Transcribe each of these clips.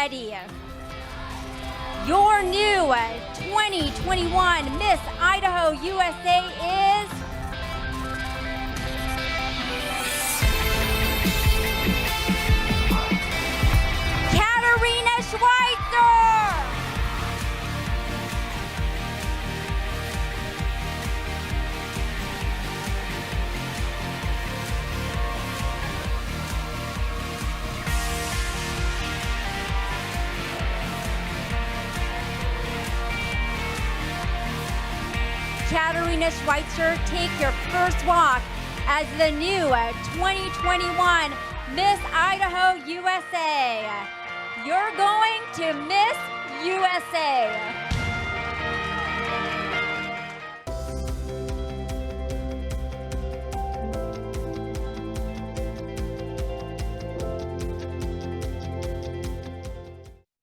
ready. Your new 2021 Miss Idaho USA is Katarina Schweitzer. Katarina Schweitzer, take your first walk as the new 2021 Miss Idaho USA. You're going to Miss USA.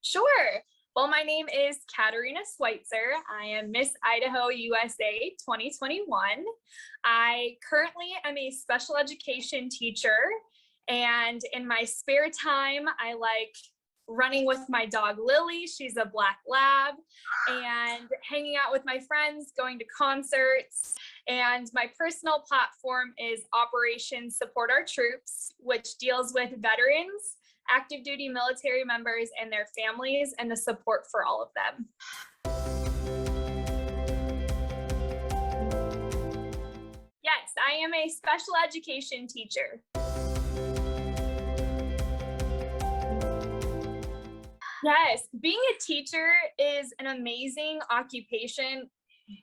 Sure. Well, my name is Katarina Schweitzer. I am Miss Idaho USA 2021. I currently am a special education teacher, and in my spare time, I like running with my dog Lily. She's a black lab, and hanging out with my friends, going to concerts. And my personal platform is Operation Support Our Troops, which deals with veterans, active duty military members and their families, and the support for all of them. Yes, I am a special education teacher. Yes, being a teacher is an amazing occupation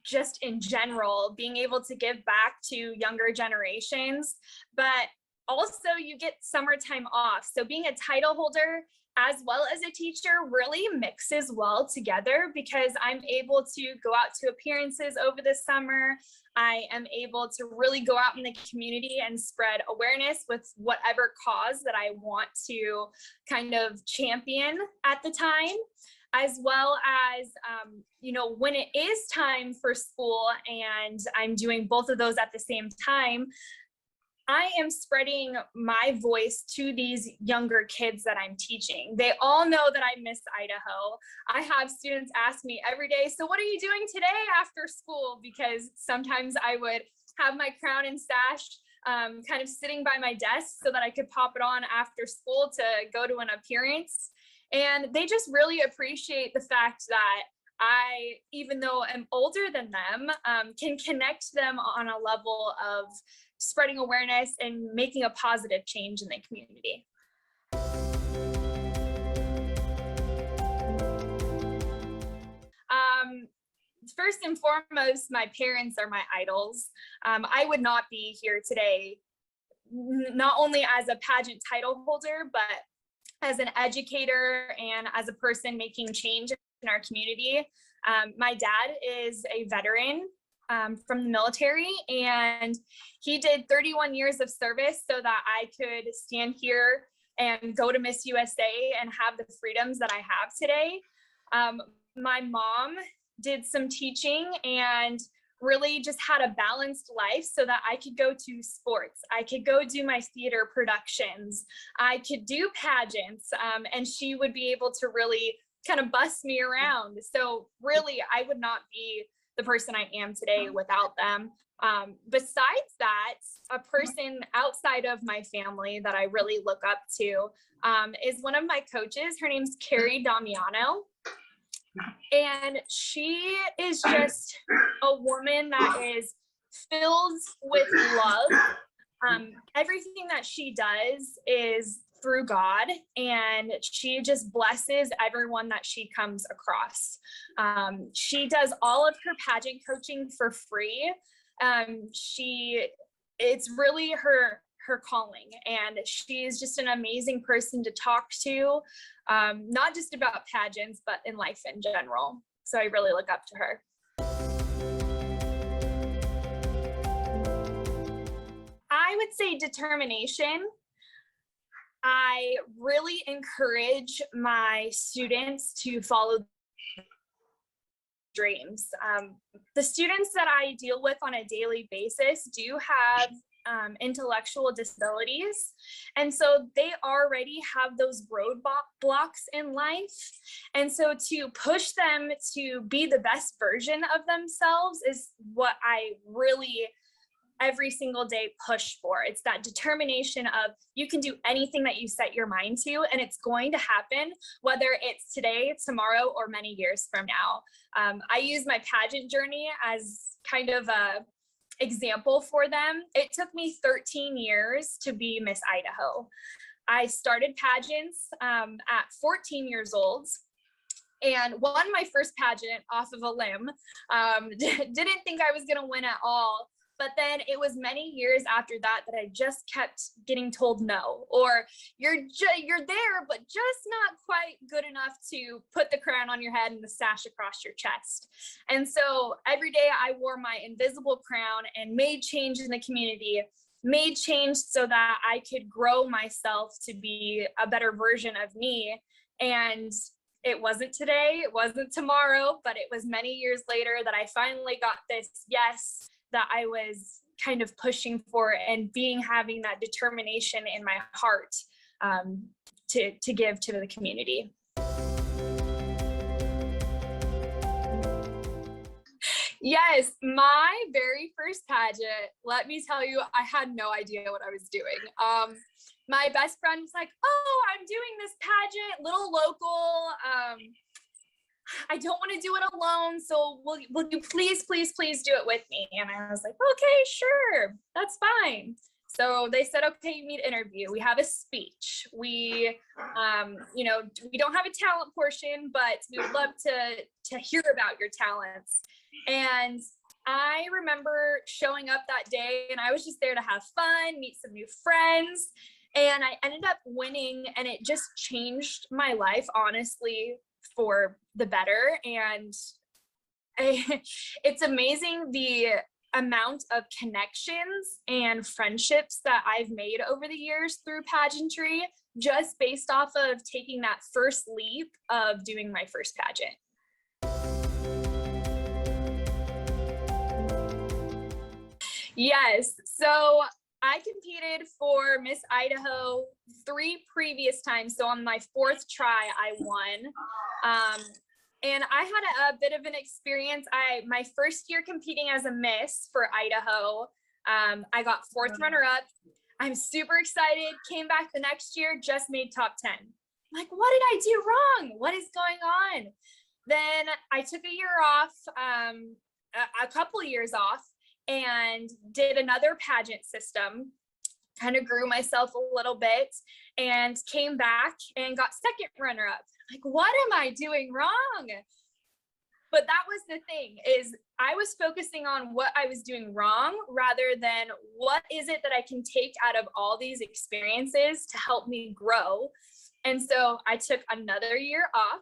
just in general, being able to give back to younger generations, but also you get summertime off. So being a title holder as well as a teacher really mixes well together, because I'm able to go out to appearances over the summer. I am able to really go out in the community and spread awareness with whatever cause that I want to kind of champion at the time, as well as, when it is time for school and I'm doing both of those at the same time, I am spreading my voice to these younger kids that I'm teaching. They all know that I miss Idaho. I have students ask me every day, so what are you doing today after school? Because sometimes I would have my crown and sash kind of sitting by my desk so that I could pop it on after school to go to an appearance. And they just really appreciate the fact that I, even though I'm older than them, can connect them on a level of spreading awareness and making a positive change in the community. First and foremost, my parents are my idols. I would not be here today, not only as a pageant title holder, but as an educator and as a person making change in our community. My dad is a veteran from the military, and he did 31 years of service so that I could stand here and go to Miss USA and have the freedoms that I have today. My mom did some teaching and really just had a balanced life so that I could go to sports. I could go do my theater productions. I could do pageants, and she would be able to really kind of bust me around. So really, I would not be the person I am today without them. Besides that, a person outside of my family that I really look up to is one of my coaches. Her name's Carrie Damiano. And she is just a woman that is filled with love. Everything that she does is through God, and she just blesses everyone that she comes across. She does all of her pageant coaching for free. It's really her calling, and she is just an amazing person to talk to, not just about pageants, but in life in general. So I really look up to her. I would say determination. I really encourage my students to follow dreams. The students that I deal with on a daily basis do have intellectual disabilities. And so they already have those roadblocks in life. And so to push them to be the best version of themselves is what I really every single day push for. It's that determination of you can do anything that you set your mind to, and it's going to happen, whether it's today, tomorrow, or many years from now. I use my pageant journey as kind of a example for them. It took me 13 years to be Miss Idaho. I started pageants at 14 years old and won my first pageant off of a limb. Didn't think I was going to win at all. But then it was many years after that that I just kept getting told no, or you're there, but just not quite good enough to put the crown on your head and the sash across your chest. And so every day I wore my invisible crown and made change in the community, made change so that I could grow myself to be a better version of me. And it wasn't today, it wasn't tomorrow, but it was many years later that I finally got this yes that I was kind of pushing for, and having that determination in my heart to give to the community. Yes, my very first pageant, let me tell you, I had no idea what I was doing. My best friend was like, oh, I'm doing this pageant, little local, I don't want to do it alone, so will you please do it with me? And I was like, okay, sure, that's fine. So they said, okay, you need to interview. We have a speech. We don't have a talent portion, but we would love to hear about your talents. And I remember showing up that day, and I was just there to have fun, meet some new friends. And I ended up winning, and it just changed my life, honestly, for the better. And it's amazing the amount of connections and friendships that I've made over the years through pageantry, just based off of taking that first leap of doing my first pageant. Yes, so I competed for Miss Idaho 3 previous times. So on my 4th try, I won. And I had a bit of an experience. My first year competing as a Miss for Idaho, I got 4th runner-up. I'm super excited. Came back the next year, just made top 10. I'm like, what did I do wrong? What is going on? Then I took a year off, a couple years off, and did another pageant system, kind of grew myself a little bit, and came back and got 2nd runner-up. Like, what am I doing wrong? But that was the thing, is I was focusing on what I was doing wrong rather than what is it that I can take out of all these experiences to help me grow. And so I took another year off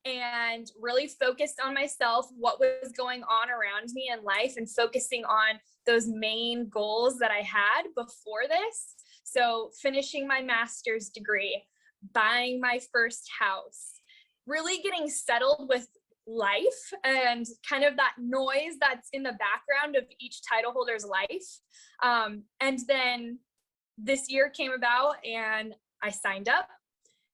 and really focused on myself, what was going on around me in life, and focusing on those main goals that I had before this. So finishing my master's degree, buying my first house, really getting settled with life and kind of that noise that's in the background of each title holder's life. And then this year came about and I signed up.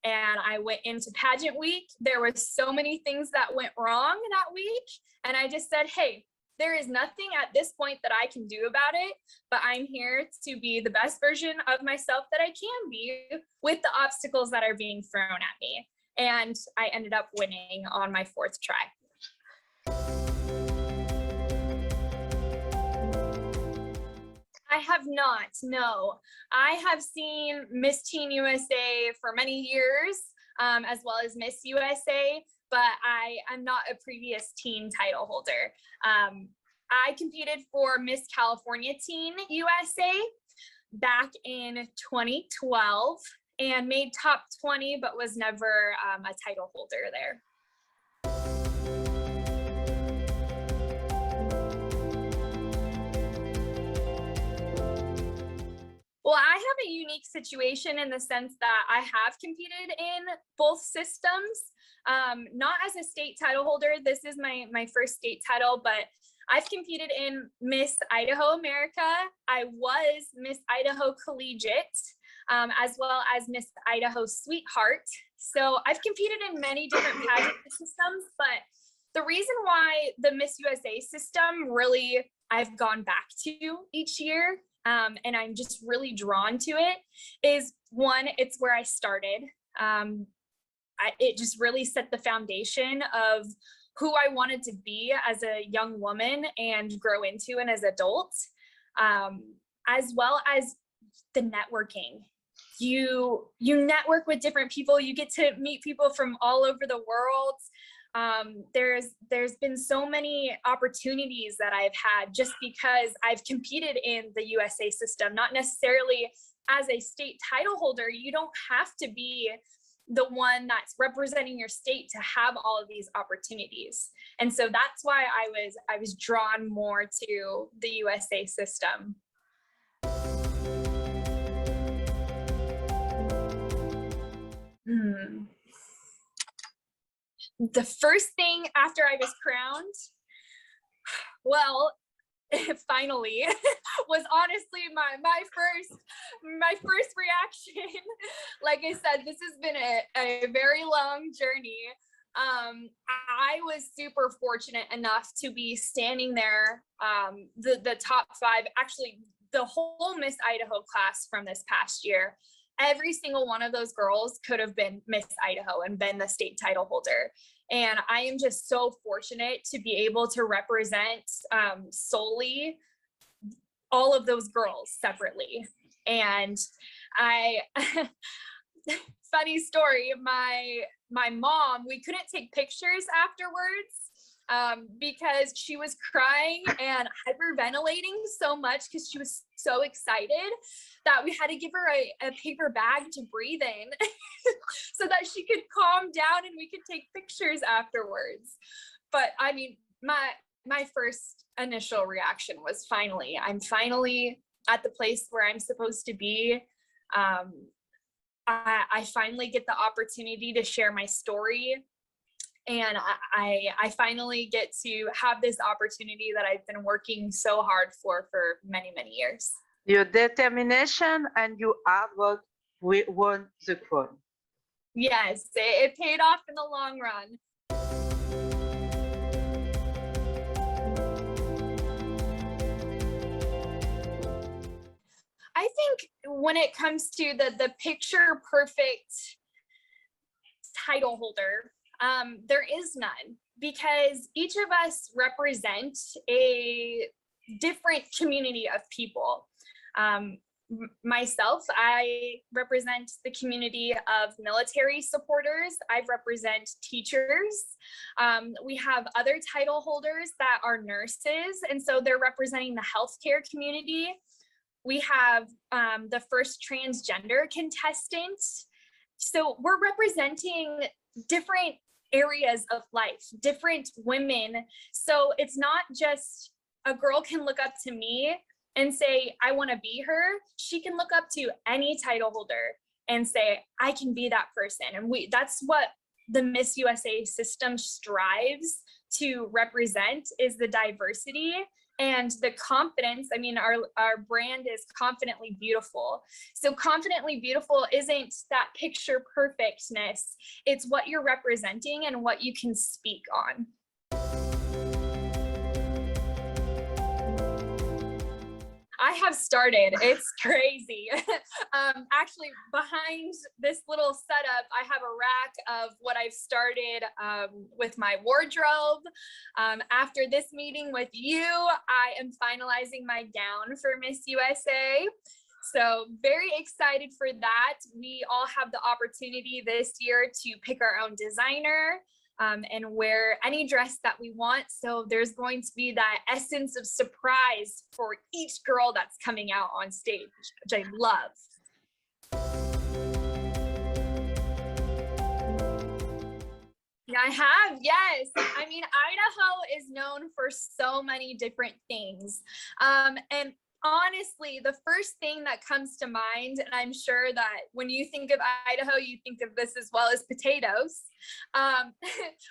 And I went into pageant week. There were so many things that went wrong that week. And I just said, hey, there is nothing at this point that I can do about it, but I'm here to be the best version of myself that I can be with the obstacles that are being thrown at me. And I ended up winning on my 4th try. I have not, no. I have seen Miss Teen USA for many years, as well as Miss USA, but I am not a previous teen title holder. I competed for Miss California Teen USA back in 2012 and made top 20, but was never a title holder there. Well, I have a unique situation in the sense that I have competed in both systems, not as a state title holder. This is my first state title, but I've competed in Miss Idaho America. I was Miss Idaho Collegiate, as well as Miss Idaho Sweetheart. So I've competed in many different pageant systems, but the reason why the Miss USA system really I've gone back to each year, and I'm just really drawn to it, is one, it's where I started. It just really set the foundation of who I wanted to be as a young woman and grow into and as adults, as well as the networking. You network with different people. You get to meet people from all over the world. There's been so many opportunities that I've had just because I've competed in the USA system, not necessarily as a state title holder. You don't have to be the one that's representing your state to have all of these opportunities. And so that's why I was drawn more to the USA system. The first thing after I was crowned, well, finally, was honestly my first reaction. Like I said, this has been a very long journey. I was super fortunate enough to be standing there, the top 5, actually the whole Miss Idaho class from this past year. Every single one of those girls could have been Miss Idaho and been the state title holder. And I am just so fortunate to be able to represent solely all of those girls separately. And funny story, my mom, we couldn't take pictures afterwards because she was crying and hyperventilating so much because she was so excited that we had to give her a paper bag to breathe in so that she could calm down and we could take pictures afterwards. But I mean, my first initial reaction was I'm finally at the place where I'm supposed to be. I finally get the opportunity to share my story. And I finally get to have this opportunity that I've been working so hard for many, many years. Your determination and your hard work won the crown. Yes, it paid off in the long run. I think when it comes to the picture perfect title holder, there is none, because each of us represent a different community of people. Myself, I represent the community of military supporters. I represent teachers. We have other title holders that are nurses, and so they're representing the healthcare community. We have the first transgender contestant. So we're representing different areas of life, different women. So it's not just a girl can look up to me and say, I want to be her. She can look up to any title holder and say, I can be that person. And that's what the Miss USA system strives to represent, is the diversity and the confidence. I mean, our brand is Confidently Beautiful. So Confidently Beautiful isn't that picture perfectness. It's what you're representing and what you can speak on. I have started. It's crazy. Actually, behind this little setup, I have a rack of what I've started with my wardrobe. After this meeting with you, I am finalizing my gown for Miss USA. So very excited for that. We all have the opportunity this year to pick our own designer and wear any dress that we want. So there's going to be that essence of surprise for each girl that's coming out on stage, which I love. Yeah, I have, yes. I mean, Idaho is known for so many different things. And honestly, the first thing that comes to mind, and I'm sure that when you think of Idaho, you think of this as well, as potatoes.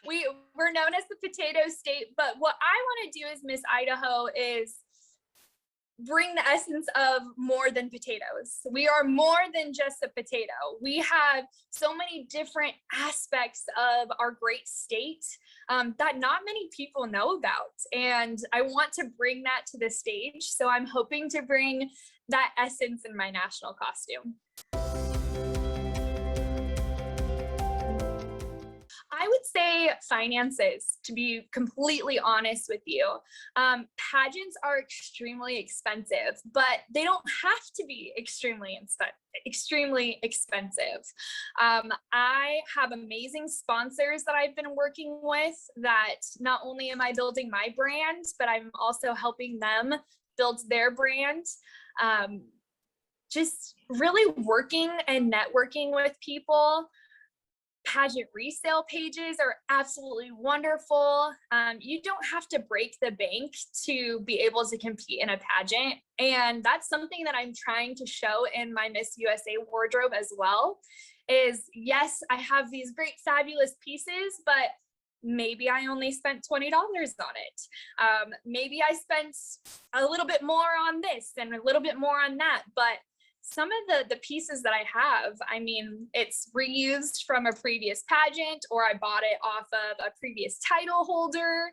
We're known as the potato state, but what I want to do as Miss Idaho is bring the essence of more than potatoes. We are more than just a potato. We have so many different aspects of our great state that not many people know about. And I want to bring that to the stage. So I'm hoping to bring that essence in my national costume. I would say finances, to be completely honest with you. Pageants are extremely expensive, but they don't have to be extremely expensive. I have amazing sponsors that I've been working with that not only am I building my brand, but I'm also helping them build their brand. Just really working and networking with people. Pageant resale pages are absolutely wonderful. You don't have to break the bank to be able to compete in a pageant. And that's something that I'm trying to show in my Miss USA wardrobe as well, is yes, I have these great, fabulous pieces, but maybe I only spent $20 on it. Maybe I spent a little bit more on this and a little bit more on that, but some of the pieces that I have, I mean, it's reused from a previous pageant, or I bought it off of a previous title holder.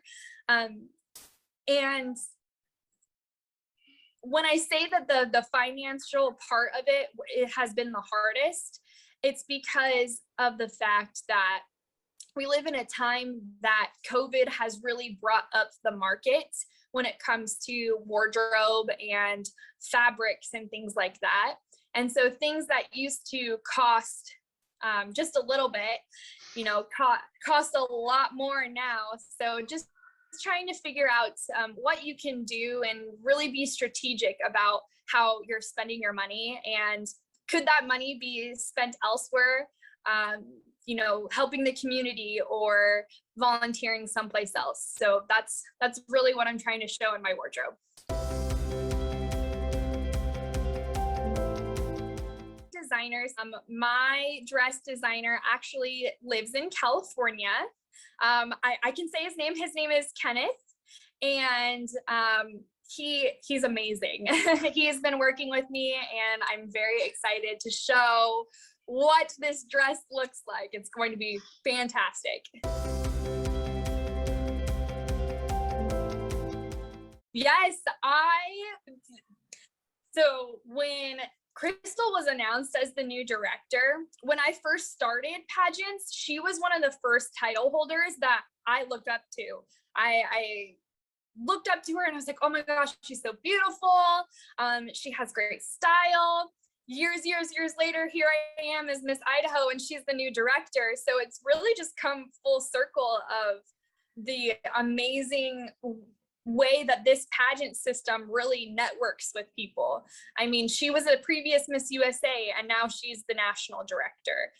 And when I say that the financial part of it has been the hardest, it's because of the fact that we live in a time that COVID has really brought up the market when it comes to wardrobe and fabrics and things like that. And so things that used to cost just a little bit, you know, cost a lot more now. So just trying to figure out what you can do and really be strategic about how you're spending your money, and could that money be spent elsewhere, you know, helping the community or volunteering someplace else. So that's really what I'm trying to show in my wardrobe. Designers, my dress designer actually lives in California. I can say his name. His name is Kenneth, and he's amazing. He has been working with me, and I'm very excited to show what this dress looks like. It's going to be fantastic. Yes, so when Crystal was announced as the new director, when I first started pageants, she was one of the first title holders that I looked up to. I looked up to her and I was like, oh my gosh, she's so beautiful. She has great style. Years later, here I am as Miss Idaho, and she's the new director. So it's really just come full circle of the amazing way that this pageant system really networks with people. I mean, she was a previous Miss USA, and now she's the national director.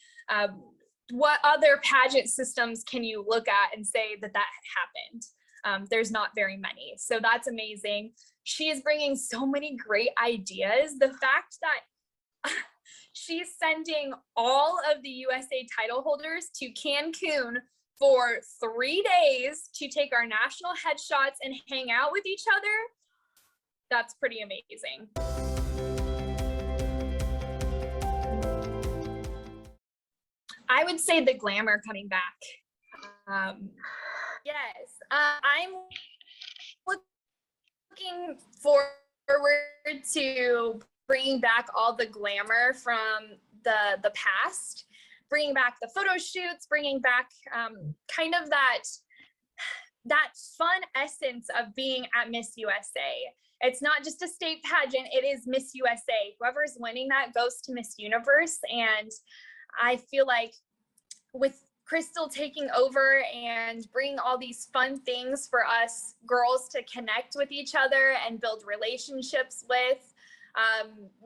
What other pageant systems can you look at and say that happened? There's not very many. So that's amazing. She is bringing so many great ideas. The fact that she's sending all of the USA title holders to Cancun for 3 days to take our national headshots and hang out with each other, that's pretty amazing. I would say the glamour coming back. Yes, I'm looking forward to bringing back all the glamour from the past, bringing back the photo shoots, bringing back kind of that fun essence of being at Miss USA. It's not just a state pageant, it is Miss USA. Whoever's winning that goes to Miss Universe. And I feel like with Crystal taking over and bringing all these fun things for us girls to connect with each other and build relationships with,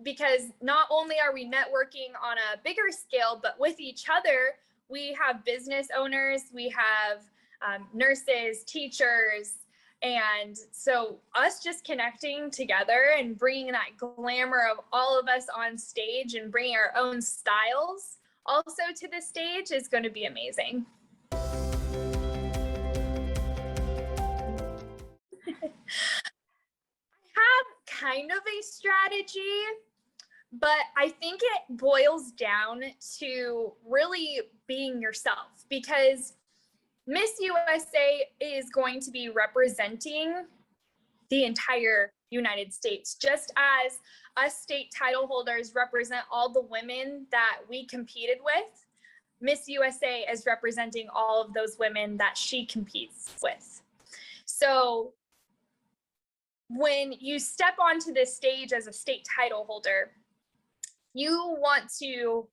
because not only are we networking on a bigger scale, but with each other, we have business owners, we have nurses, teachers, And so us just connecting together and bringing that glamour of all of us on stage and bringing our own styles also to the stage is going to be amazing. Have kind of a strategy, but I think it boils down to really being yourself, because Miss USA is going to be representing the entire United States, just as us state title holders represent all the women that we competed with. Miss USA is representing all of those women that she competes with. So when you step onto this stage as a state title holder, you want to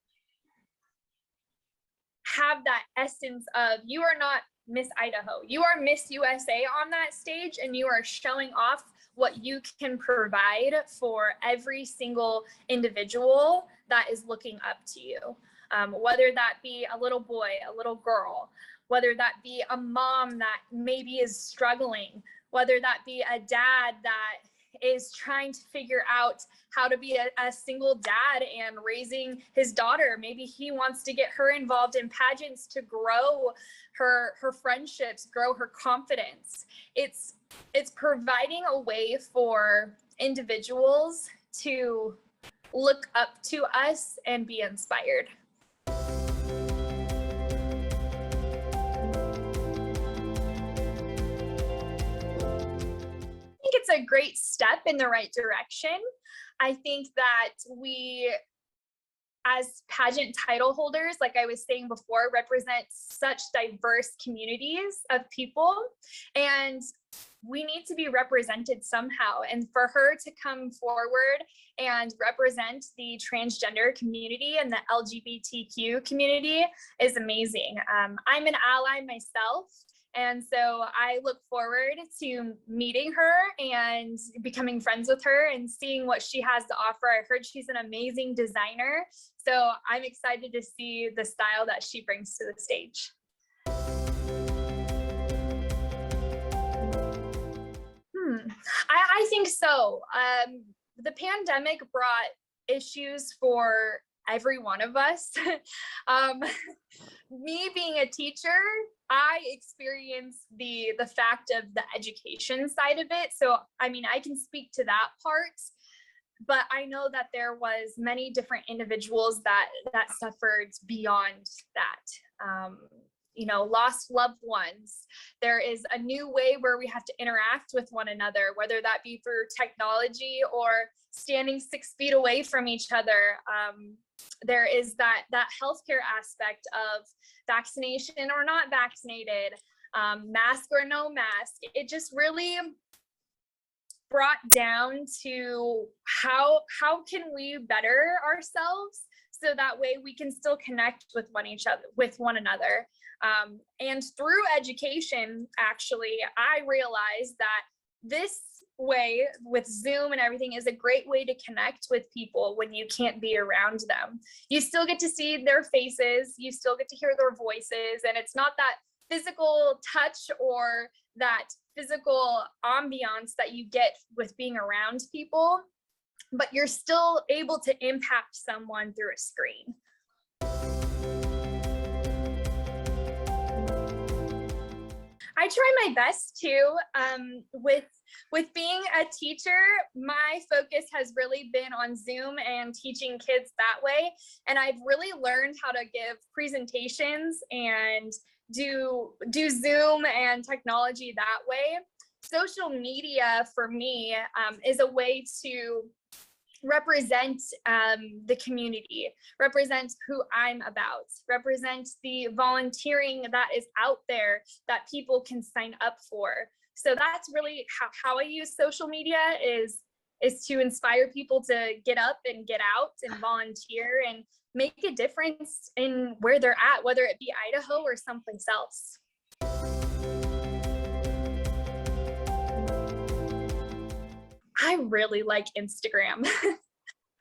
have that essence of, you are not Miss Idaho, you are Miss USA on that stage, and you are showing off what you can provide for every single individual that is looking up to you. Whether that be a little boy, a little girl, whether that be a mom that maybe is struggling, whether that be a dad that is trying to figure out how to be a single dad and raising his daughter. Maybe he wants to get her involved in pageants to grow her friendships, grow her confidence. It's providing a way for individuals to look up to us and be inspired. It's a great step in the right direction. I think that we, as pageant title holders, like I was saying before, represent such diverse communities of people, and we need to be represented somehow. And for her to come forward and represent the transgender community and the LGBTQ community is amazing. I'm an ally myself. And so I look forward to meeting her and becoming friends with her and seeing what she has to offer. I heard she's an amazing designer, so I'm excited to see the style that she brings to the stage. I think so. The pandemic brought issues for every one of us. Me being a teacher, I experienced the fact of the education side of it. So, I mean, I can speak to that part, but I know that there was many different individuals that suffered beyond that. You know, lost loved ones. There is a new way where we have to interact with one another, whether that be through technology or standing 6 feet away from each other. There is that healthcare aspect of vaccination or not vaccinated, mask or no mask. It just really brought down to how can we better ourselves so that way we can still connect with one another. And through education, actually, I realized that this way with Zoom and everything is a great way to connect with people when you can't be around them. You still get to see their faces, you still get to hear their voices, and it's not that physical touch or that physical ambiance that you get with being around people, but you're still able to impact someone through a screen. I try my best to. With being a teacher, my focus has really been on Zoom and teaching kids that way. And I've really learned how to give presentations and do Zoom and technology that way. Social media for me is a way to represent the community, represent who I'm about, represent the volunteering that is out there that people can sign up for. So that's really how I use social media is to inspire people to get up and get out and volunteer and make a difference in where they're at, whether it be Idaho or someplace else. I really like Instagram.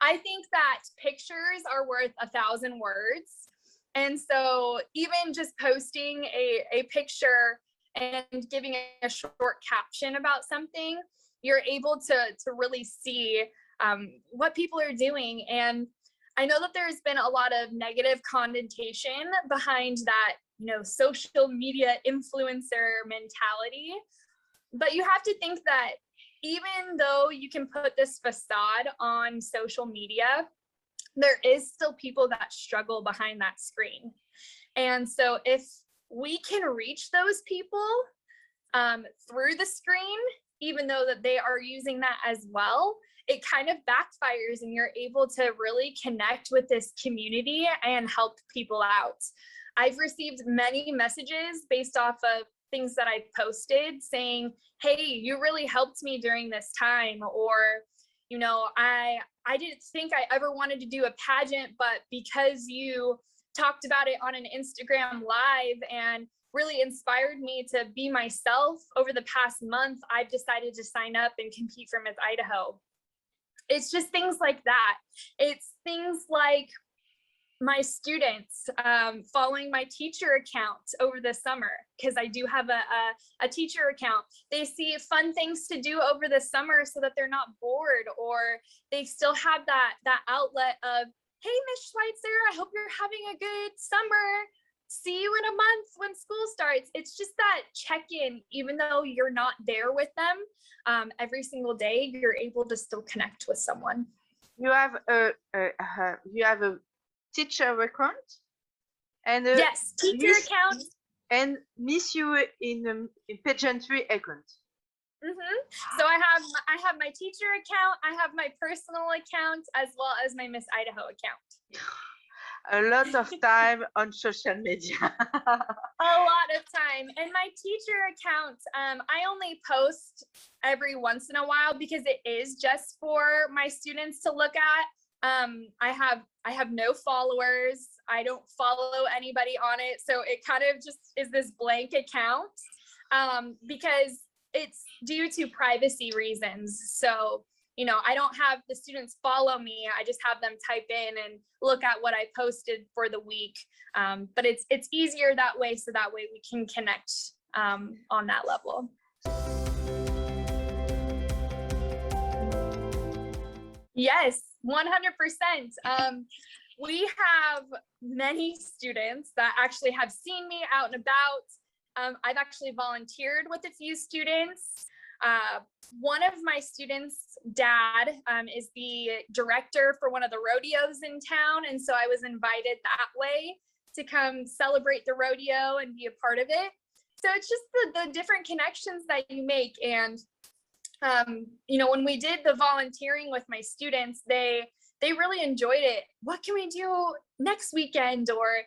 I think that pictures are worth 1,000 words. And so even just posting a picture and giving a short caption about something, you're able to really see what people are doing. And I know that there's been a lot of negative connotation behind that, social media influencer mentality. But you have to think that even though you can put this facade on social media, there is still people that struggle behind that screen. And so if we can reach those people through the screen, even though that they are using that as well, it kind of backfires and you're able to really connect with this community and help people out. I've received many messages based off of things that I've posted saying, hey, you really helped me during this time, or, I didn't think I ever wanted to do a pageant, but because you talked about it on an Instagram live and really inspired me to be myself over the past month, I've decided to sign up and compete for Miss Idaho. It's just things like that. It's things like my students following my teacher account over the summer, because I do have a teacher account. They see fun things to do over the summer so that they're not bored, or they still have that outlet of, hey, Miss Schweitzer, I hope you're having a good summer. See you in a month when school starts. It's just that check-in, even though you're not there with them every single day, you're able to still connect with someone. You have a teacher account and yes, teacher account and Miss You in pageantry account. So I have my teacher account, I have my personal account, as well as my Miss Idaho account. A lot of time on social media. A lot of time. And my teacher account, I only post every once in a while because it is just for my students to look at. I have no followers. I don't follow anybody on it. So it kind of just is this blank account because it's due to privacy reasons. So, I don't have the students follow me. I just have them type in and look at what I posted for the week. But it's easier that way. So that way we can connect on that level. Yes, 100%. We have many students that actually have seen me out and about. I've actually volunteered with a few students. One of my students' dad is the director for one of the rodeos in town. And so I was invited that way to come celebrate the rodeo and be a part of it. So it's just the different connections that you make. And when we did the volunteering with my students, they really enjoyed it. What can we do next weekend? Or,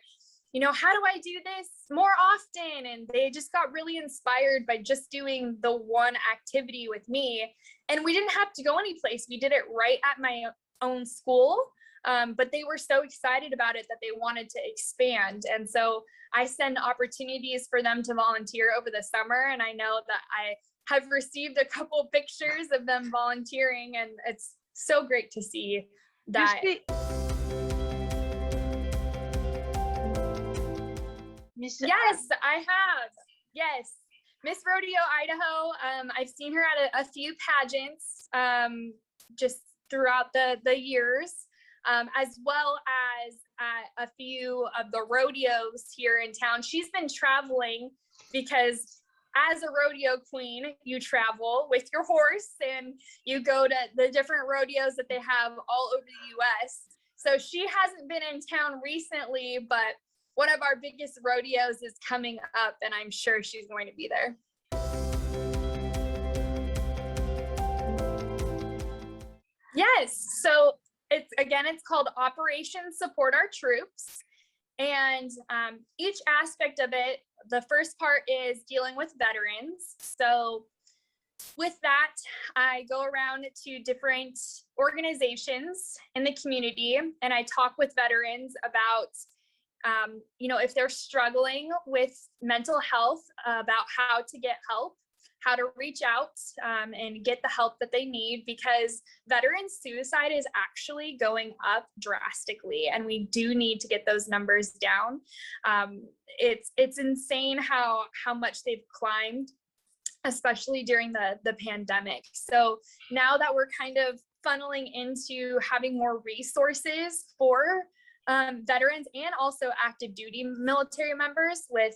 how do I do this more often? And they just got really inspired by just doing the one activity with me. And we didn't have to go anyplace. We did it right at my own school. But they were so excited about it that they wanted to expand. And so I send opportunities for them to volunteer over the summer. And I know that I have received a couple pictures of them volunteering, and it's so great to see that. Yes, I have. Yes. Miss Rodeo Idaho. I've seen her at a few pageants just throughout the years, as well as at a few of the rodeos here in town. She's been traveling because as a rodeo queen, you travel with your horse and you go to the different rodeos that they have all over the US. So she hasn't been in town recently, but one of our biggest rodeos is coming up, and I'm sure she's going to be there. Yes, so it's called Operation Support Our Troops. And each aspect of it, the first part is dealing with veterans. So with that, I go around to different organizations in the community and I talk with veterans about, if they're struggling with mental health, about how to get help, how to reach out and get the help that they need, because veteran suicide is actually going up drastically, and we do need to get those numbers down. It's insane how much they've climbed, especially during the pandemic. So now that we're kind of funneling into having more resources for veterans and also active duty military members with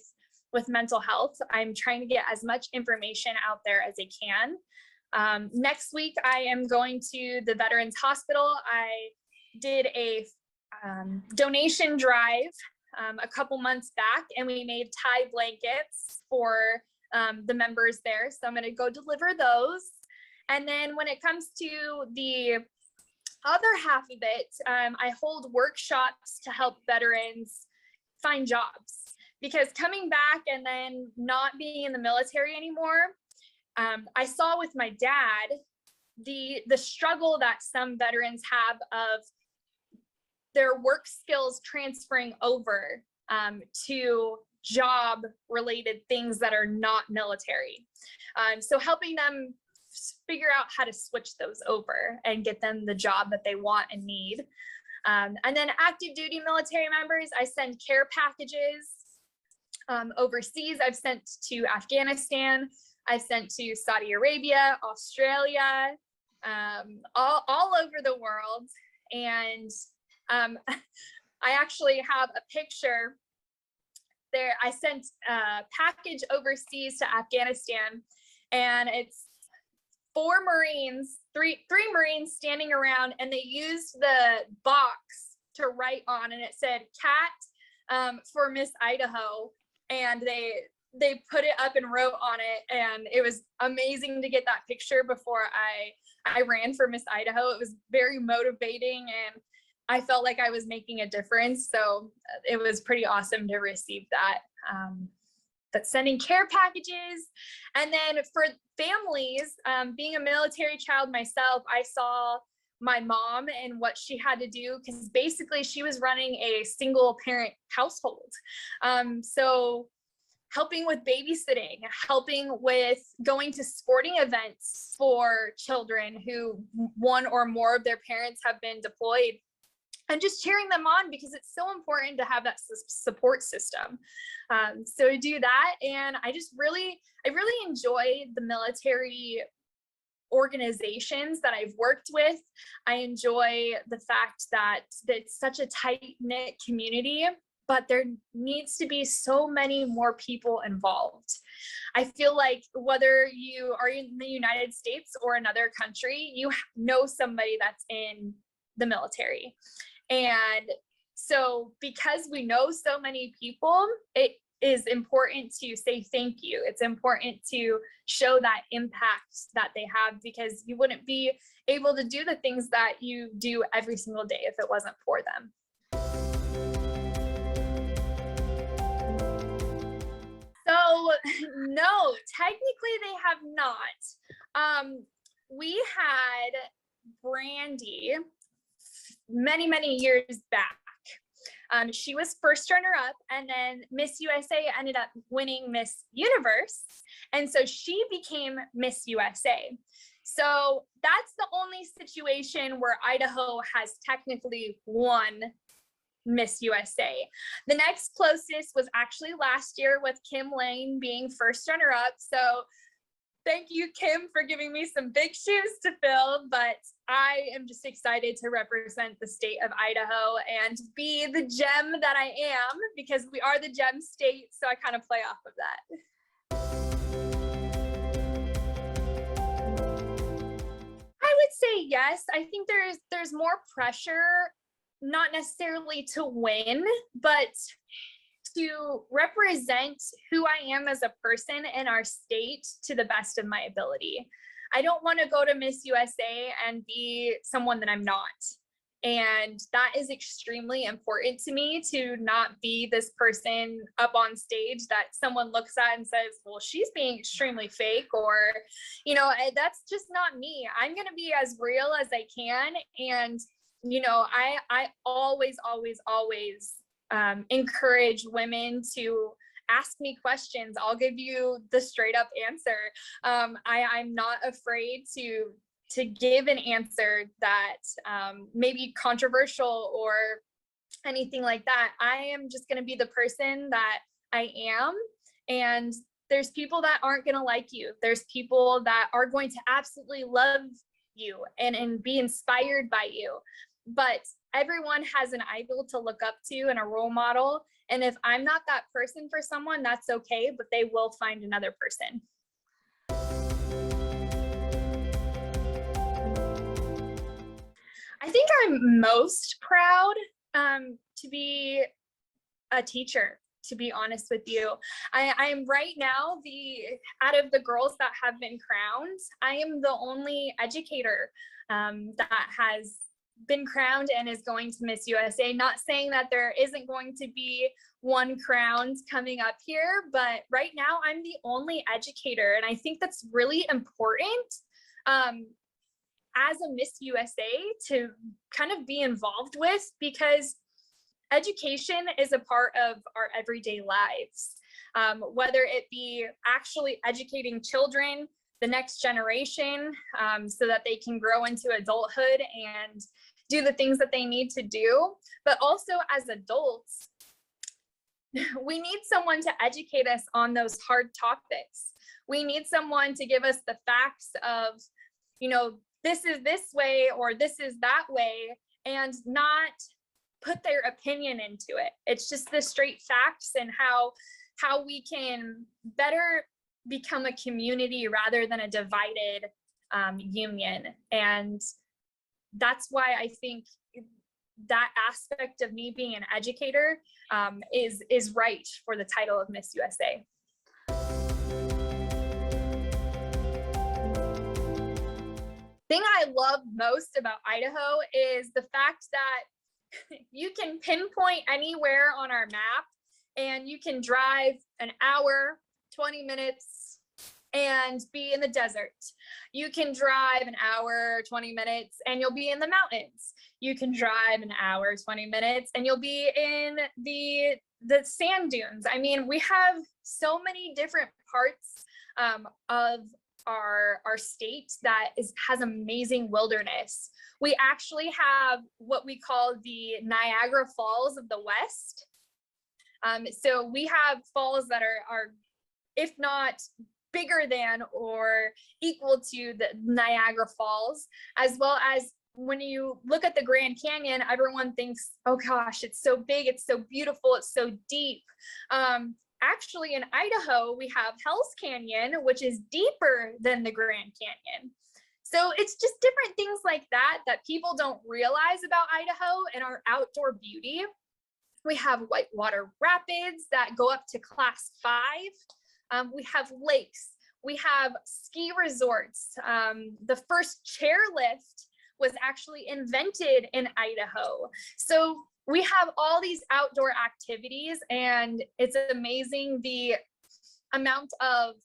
mental health, I'm trying to get as much information out there as I can. Next week, I am going to the Veterans Hospital. I did a donation drive a couple months back, and we made tie blankets for the members there. So I'm going to go deliver those. And then when it comes to the other half of it, I hold workshops to help veterans find jobs. Because coming back and then not being in the military anymore, I saw with my dad the struggle that some veterans have of their work skills transferring over to job related things that are not military. So helping them figure out how to switch those over and get them the job that they want and need. And then active duty military members, I send care packages overseas. I've sent to Afghanistan, I've sent to Saudi Arabia, Australia, all over the world. And I actually have a picture there. I sent a package overseas to Afghanistan, and it's three Marines standing around, and they used the box to write on, and it said "Cat for Miss Idaho," and they put it up and wrote on it, and it was amazing to get that picture before I ran for Miss Idaho. It was very motivating, and I felt like I was making a difference. So it was pretty awesome to receive that. But sending care packages. And then for families, being a military child myself, I saw my mom and what she had to do, because basically she was running a single parent household. So helping with babysitting, helping with going to sporting events for children who one or more of their parents have been deployed, and just cheering them on, because it's so important to have that support system. So to do that, and I really enjoy the military organizations that I've worked with. I enjoy the fact that it's such a tight-knit community, but there needs to be so many more people involved. I feel like whether you are in the United States or another country, you know somebody that's in the military. And so because we know so many people, it is important to say thank you. It's important to show that impact that they have, because you wouldn't be able to do the things that you do every single day if it wasn't for them. So no, technically they have not. We had Brandy many years back. She was first runner-up, and then Miss USA ended up winning Miss Universe, and so she became Miss USA. So that's the only situation where Idaho has technically won Miss USA. The next closest was actually last year with Kim Lane being first runner-up. So thank you, Kim, for giving me some big shoes to fill, but I am just excited to represent the state of Idaho and be the gem that I am, because we are the gem state, so I kind of play off of that. I would say yes. I think there's more pressure, not necessarily to win, but to represent who I am as a person in our state to the best of my ability. I don't want to go to Miss USA and be someone that I'm not. And that is extremely important to me, to not be this person up on stage that someone looks at and says, well, she's being extremely fake, or, you know, that's just not me. I'm going to be as real as I can. And, you know, I always encourage women to ask me questions. I'll give you the straight up answer. I'm not afraid to give an answer that may be controversial or anything like that. I am just going to be the person that I am. And there's people that aren't going to like you. There's people that are going to absolutely love you and be inspired by you. But everyone has an idol to look up to and a role model. And if I'm not that person for someone, that's okay, but they will find another person. I think I'm most proud to be a teacher, to be honest with you. I'm right now, out of the girls that have been crowned, I am the only educator that has been crowned and is going to Miss USA. Not saying that there isn't going to be one crowned coming up here, but right now I'm the only educator. And I think that's really important as a Miss USA to kind of be involved with, because education is a part of our everyday lives, whether it be actually educating children, the next generation, so that they can grow into adulthood and do the things that they need to do. But also as adults, we need someone to educate us on those hard topics. We need someone to give us the facts of, this is this way or this is that way, and not put their opinion into it. It's just the straight facts and how we can better become a community rather than a divided union. And that's why I think that aspect of me being an educator is right for the title of Miss USA. Thing I love most about Idaho is the fact that you can pinpoint anywhere on our map and you can drive an hour, 20 minutes and be in the desert. You can drive an hour, 20 minutes and you'll be in the mountains. You can drive an hour, 20 minutes and you'll be in the sand dunes. I mean, we have so many different parts of our state that has amazing wilderness. We actually have what we call the Niagara Falls of the West. So we have falls that are if not bigger than or equal to the Niagara Falls, as well as when you look at the Grand Canyon, everyone thinks, oh gosh, it's so big, it's so beautiful, it's so deep. Actually, in Idaho, we have Hell's Canyon, which is deeper than the Grand Canyon. So it's just different things like that people don't realize about Idaho and our outdoor beauty. We have whitewater rapids that go up to class 5. We have lakes. We have ski resorts. The first chairlift was actually invented in Idaho. So we have all these outdoor activities, and it's amazing the amount of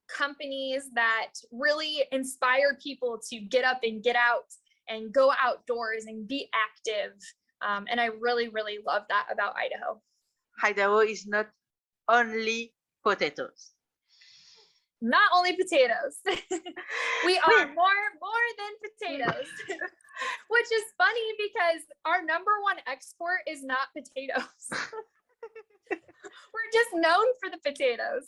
companies that really inspire people to get up and get out and go outdoors and be active. And I really, really love that about Idaho. Idaho is not only potatoes. Not only potatoes. We are more than potatoes. Which is funny because our number one export is not potatoes. We're just known for the potatoes.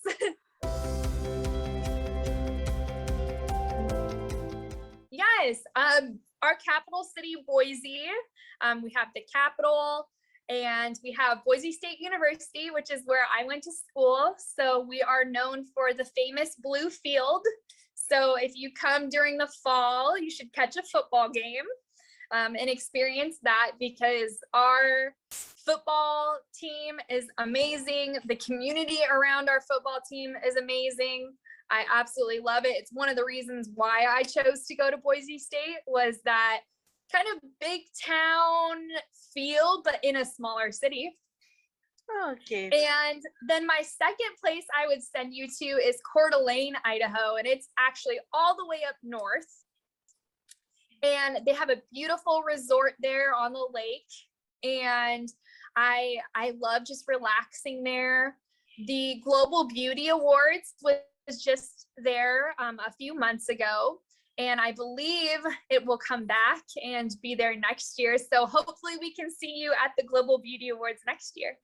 Yes, our capital city, Boise, we have the Capitol, and we have Boise State University, which is where I went to school. So we are known for the famous blue field. So if you come during the fall, you should catch a football game and experience that, because our football team is amazing. The community around our football team is amazing. I absolutely love it. It's one of the reasons why I chose to go to Boise State, was that kind of big town feel, but in a smaller city. Okay. And then my second place I would send you to is Coeur d'Alene, Idaho, and it's actually all the way up north. And they have a beautiful resort there on the lake, and I love just relaxing there. The Global Beauty Awards was just there a few months ago, and I believe it will come back and be there next year. So hopefully we can see you at the Global Beauty Awards next year.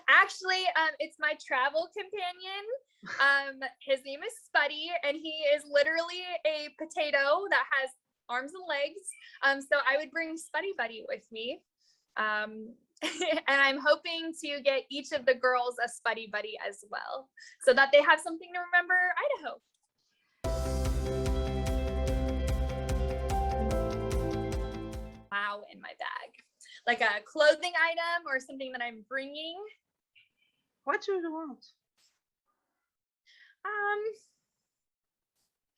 Actually, it's my travel companion. His name is Spuddy, and he is literally a potato that has arms and legs. So I would bring Spuddy Buddy with me. And I'm hoping to get each of the girls a Spuddy Buddy as well, so that they have something to remember Idaho. Wow, in my bag. Like a clothing item or something that I'm bringing. What do you want?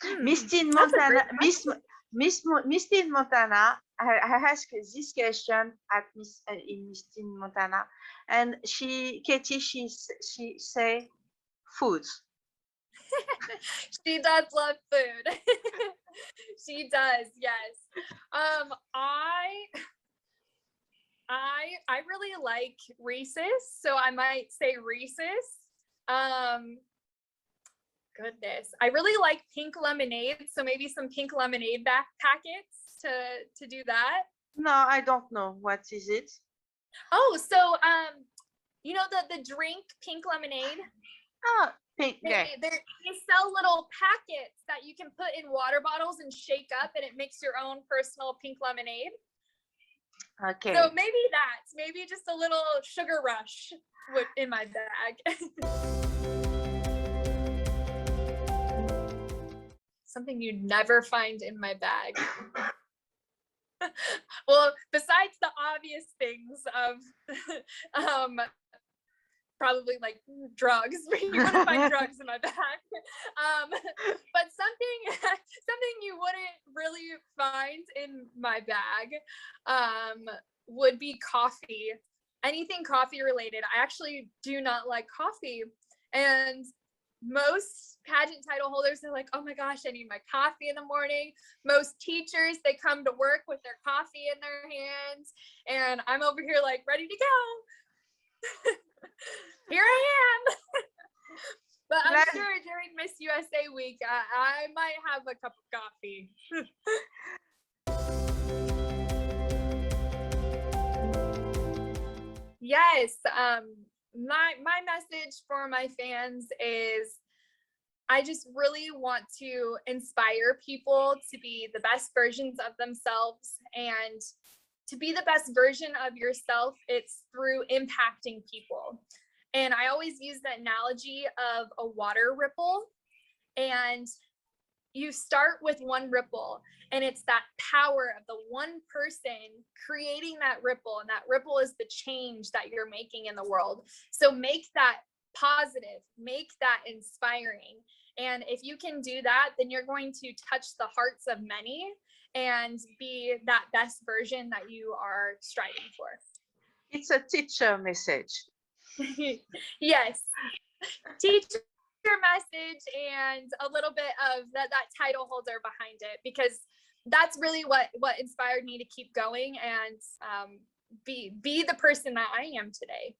That's a Montana, great Misty in Montana. I asked this question at in Misty in Montana, and Katie, she say food. She does love food. She does, yes. I really like Reese's, so I might say Reese's. Goodness, I really like pink lemonade, so maybe some pink lemonade packets to do that. No, I don't know. What is it? Oh, so you know the drink pink lemonade? Oh, pink. They sell little packets that you can put in water bottles and shake up, and it makes your own personal pink lemonade. Okay. So maybe just a little sugar rush in my bag. Something you'd never find in my bag. Well, besides the obvious things of probably like drugs. You wouldn't find drugs in my bag. But something you wouldn't really find in my bag would be coffee. Anything coffee related. I actually do not like coffee. And most pageant title holders are like, oh my gosh, I need my coffee in the morning. Most teachers, they come to work with their coffee in their hands. And I'm over here like ready to go. Here I am. But I'm sure during Miss USA week, I might have a cup of coffee. Yes. My message for my fans is I just really want to inspire people to be the best versions of themselves, and to be the best version of yourself, it's through impacting people. And I always use the analogy of a water ripple, and you start with one ripple, and it's that power of the one person creating that ripple, and that ripple is the change that you're making in the world. So make that positive, make that inspiring. And if you can do that, then you're going to touch the hearts of many and be that best version that you are striving for. It's a teacher message. Yes, teacher message, and a little bit of that title holder behind it, because that's really what inspired me to keep going and be the person that I am today.